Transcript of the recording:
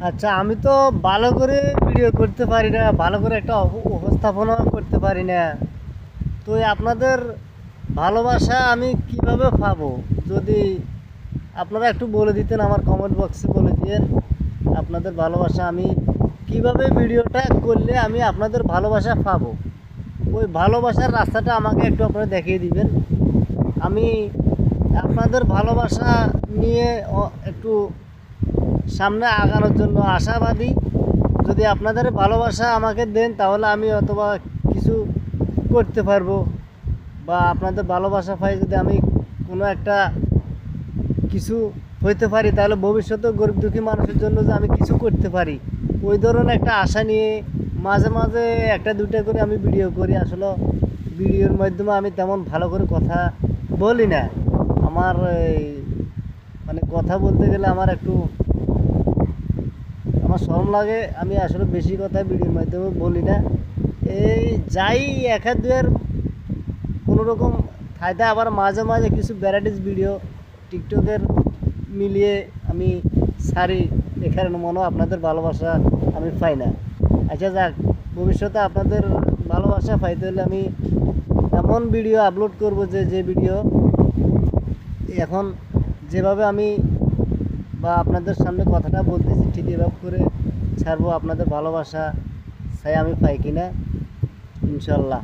আচ্ছা, আমি তো ভালো করে ভিডিও করতে পারি না, ভালো করে একটা উপস্থাপনা করতে পারি না। তো আপনাদের ভালোবাসা আমি কিভাবে পাবো? যদি আপনারা একটু বলে দিতেন, আমার কমেন্ট বক্সে বলে দিয়েন আপনাদের ভালোবাসা আমি কিভাবে ভিডিওটা করলে আমি আপনাদের ভালোবাসা পাবো। ওই ভালোবাসার রাস্তাটা আমাকে একটু আপনারা দেখিয়ে দিবেন। আমি আপনাদের ভালোবাসা নিয়ে একটু সামনে আগানোর জন্য আশাবাদী। যদি আপনাদের ভালোবাসা আমাকে দেন তাহলে আমি অথবা কিছু করতে পারবো, বা আপনাদের ভালোবাসা পাই যদি আমি কোনো একটা কিছু হইতে পারি, তাহলে ভবিষ্যতে গরিব দুঃখী মানুষের জন্য যে আমি কিছু করতে পারি, ওই ধরনের একটা আশা নিয়ে মাঝে মাঝে একটা দুইটা করে আমি ভিডিও করি। আসলে ভিডিওর মাধ্যমে আমি তেমন ভালো করে কথা বলি না। আমার মানে কথা বলতে গেলে আমার একটু আমার শরম লাগে। আমি আসলে বেশি কথা ভিডিওর মাধ্যমে বলি না। এই যাই এক হাত দুয়ের কোনো রকম ফায়দা, আবার মাঝে মাঝে কিছু ভ্যারাইটিস ভিডিও টিকটকের মিলিয়ে আমি সারি। এখানে মনে আপনাদের ভালোবাসা আমি পাই না। আচ্ছা যাক, ভবিষ্যতে আপনাদের ভালোবাসা পাইতে হলে আমি এমন ভিডিও আপলোড করব যে ভিডিও এখন যেভাবে আমি বা আপনাদের সামনে কথাটা বলতেছি ঠিক এভাবে করে ছাড়বো। আপনাদের ভালোবাসা চাই আমি পাই কিনা, ইনশাল্লাহ।